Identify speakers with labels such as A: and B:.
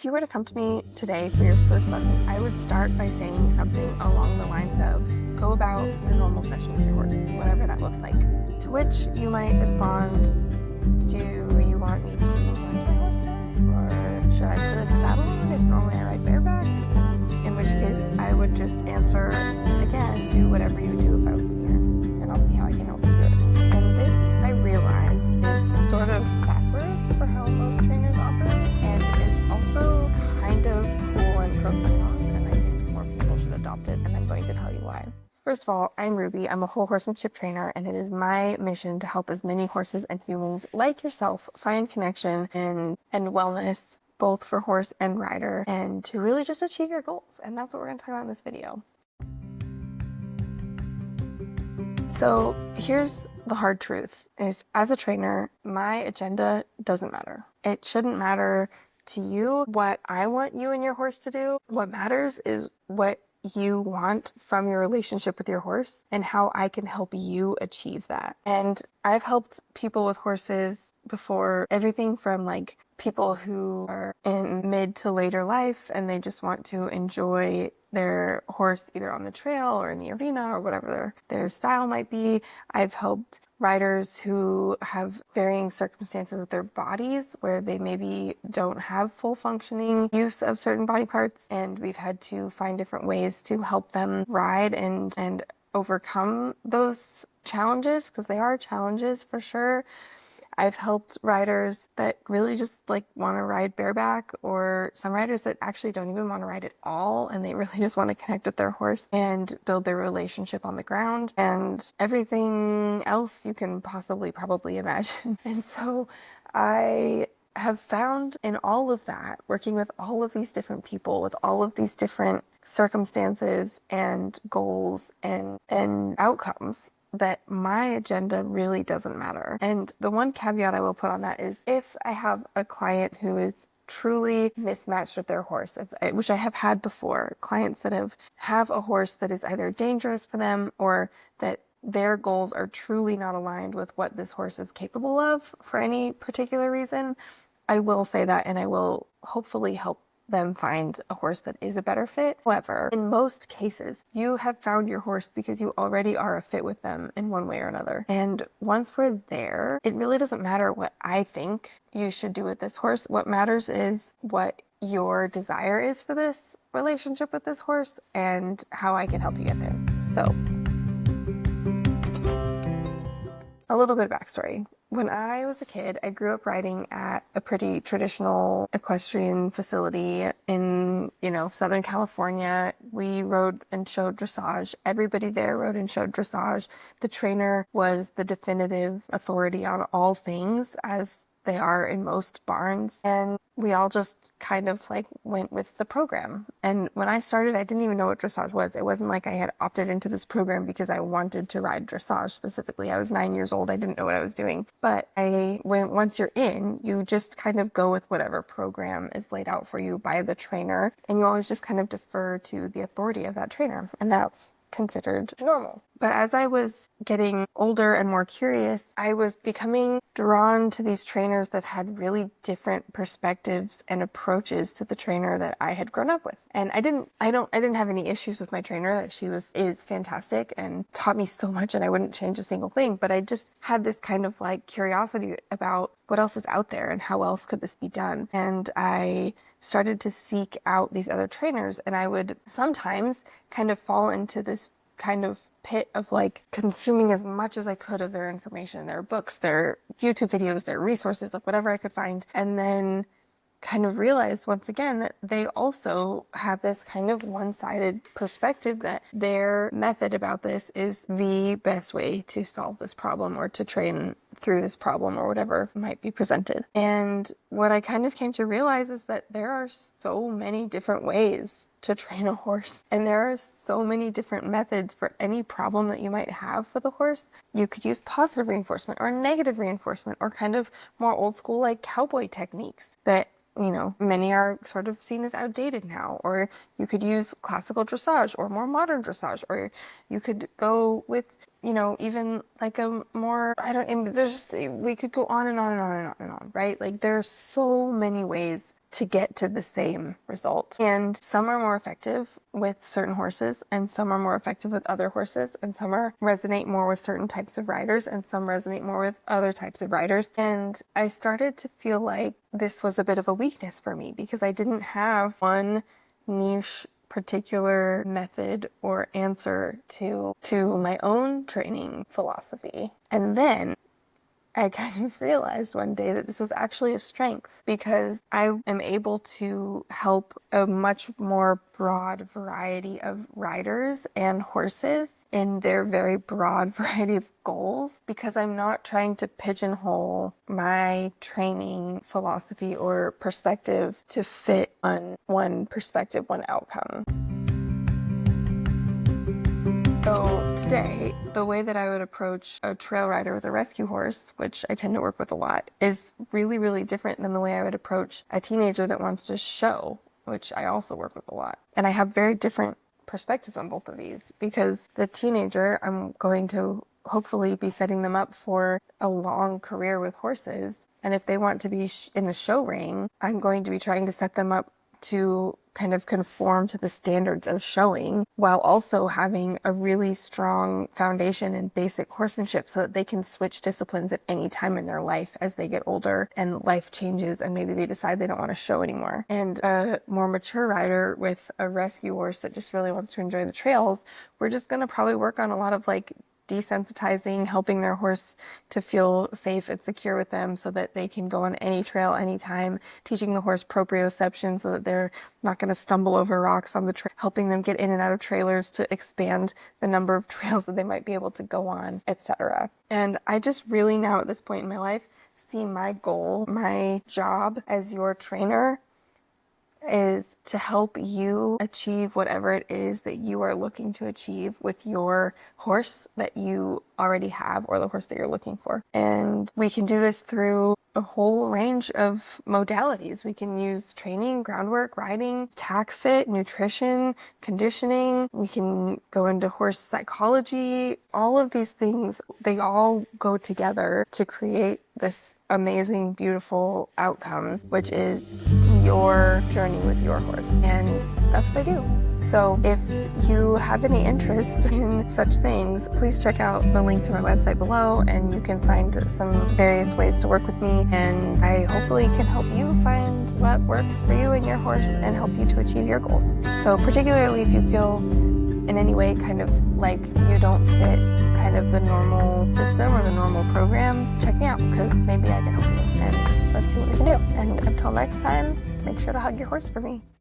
A: If you were to come to me today for your first lesson, I would start by saying something along the lines of, go about your normal session with your horse, whatever that looks like. To which you might respond, do you want me to ride my horse first? Or should I put a saddle on if normally I ride bareback? In which case, I would just answer, again, do whatever you would do if I was in here, and I'll see how I can help you through it. And this, I realize, is sort of backwards for how most trainers operate, and is also kind of cool and profound, and I think more people should adopt it, and I'm going to tell you why. First of all, I'm Ruby. I'm a whole horsemanship trainer, and it is my mission to help as many horses and humans like yourself find connection and wellness, both for horse and rider, and to really just achieve your goals. And that's what we're going to talk about in this video. So here's the hard truth is, as a trainer, my agenda doesn't matter. It shouldn't matter to you what I want you and your horse to do. What matters is what you want from your relationship with your horse and how I can help you achieve that. And I've helped people with horses before, everything from like people who are in mid to later life and they just want to enjoy their horse either on the trail or in the arena or whatever their style might be. I've helped riders who have varying circumstances with their bodies where they maybe don't have full functioning use of certain body parts, and we've had to find different ways to help them ride and overcome those challenges, because they are challenges for sure. I've helped riders that really just like want to ride bareback, or some riders that actually don't even want to ride at all and they really just want to connect with their horse and build their relationship on the ground, and everything else you can possibly probably imagine. And so I have found in all of that, working with all of these different people with all of these different circumstances and goals and outcomes, that my agenda really doesn't matter. And the one caveat I will put on that is, if I have a client who is truly mismatched with their horse, which I have had before, clients that have a horse that is either dangerous for them or that their goals are truly not aligned with what this horse is capable of for any particular reason, I will say that, and I will hopefully help them find a horse that is a better fit. However, in most cases, you have found your horse because you already are a fit with them in one way or another. And once we're there, it really doesn't matter what I think you should do with this horse. What matters is what your desire is for this relationship with this horse and how I can help you get there. So, a little bit of backstory. When I was a kid, I grew up riding at a pretty traditional equestrian facility in, Southern California. We rode and showed dressage. Everybody there rode and showed dressage. The trainer was the definitive authority on all things, as they are in most barns. And we all just kind of like went with the program. And when I started, I didn't even know what dressage was. It wasn't like I had opted into this program because I wanted to ride dressage specifically. I was 9 years old. I didn't know what I was doing. But once you're in, you just kind of go with whatever program is laid out for you by the trainer. And you always just kind of defer to the authority of that trainer. And that's considered normal. But as I was getting older and more curious, I was becoming drawn to these trainers that had really different perspectives and approaches to the trainer that I had grown up with. And I didn't have any issues with my trainer, that she is fantastic and taught me so much, and I wouldn't change a single thing. But I just had this kind of like curiosity about what else is out there and how else could this be done. And I started to seek out these other trainers, and I would sometimes kind of fall into this kind of pit of like consuming as much as I could of their information, their books, their YouTube videos, their resources, like whatever I could find, and then kind of realized once again that they also have this kind of one-sided perspective, that their method about this is the best way to solve this problem or to train through this problem or whatever might be presented. And what I kind of came to realize is that there are so many different ways to train a horse, and there are so many different methods for any problem that you might have with a horse. You could use positive reinforcement or negative reinforcement, or kind of more old school like cowboy techniques that many are sort of seen as outdated now. Or you could use classical dressage or more modern dressage, or you could go with even like a more, I don't, and we could go on and on and on and on and on, right? Like there's so many ways to get to the same result. And some are more effective with certain horses, and some are more effective with other horses, and some resonate more with certain types of riders, and some resonate more with other types of riders. And I started to feel like this was a bit of a weakness for me because I didn't have one niche particular method or answer to my own training philosophy. And then I kind of realized one day that this was actually a strength because I am able to help a much more broad variety of riders and horses in their very broad variety of goals because I'm not trying to pigeonhole my training philosophy or perspective to fit on one perspective, one outcome. So today, the way that I would approach a trail rider with a rescue horse, which I tend to work with a lot, is really, really different than the way I would approach a teenager that wants to show, which I also work with a lot. And I have very different perspectives on both of these because the teenager, I'm going to hopefully be setting them up for a long career with horses. And if they want to be in the show ring, I'm going to be trying to set them up to kind of conform to the standards of showing while also having a really strong foundation in basic horsemanship so that they can switch disciplines at any time in their life as they get older and life changes and maybe they decide they don't want to show anymore. And a more mature rider with a rescue horse that just really wants to enjoy the trails, we're just going to probably work on a lot of like desensitizing, helping their horse to feel safe and secure with them so that they can go on any trail anytime, teaching the horse proprioception so that they're not going to stumble over rocks on the trail, helping them get in and out of trailers to expand the number of trails that they might be able to go on, etc. And I just really now at this point in my life see my goal, my job as your trainer is to help you achieve whatever it is that you are looking to achieve with your horse that you already have or the horse that you're looking for. And we can do this through a whole range of modalities. We can use training, groundwork, riding, tack fit, nutrition, conditioning. We can go into horse psychology. All of these things, they all go together to create this amazing, beautiful outcome, which is your journey with your horse. And that's what I do. So if you have any interest in such things, please check out the link to my website below and you can find some various ways to work with me. And I hopefully can help you find what works for you and your horse and help you to achieve your goals. So particularly if you feel in any way kind of like you don't fit kind of the normal system or the normal program, check me out because maybe I can help you and let's see what we can do. And until next time, make sure to hug your horse for me.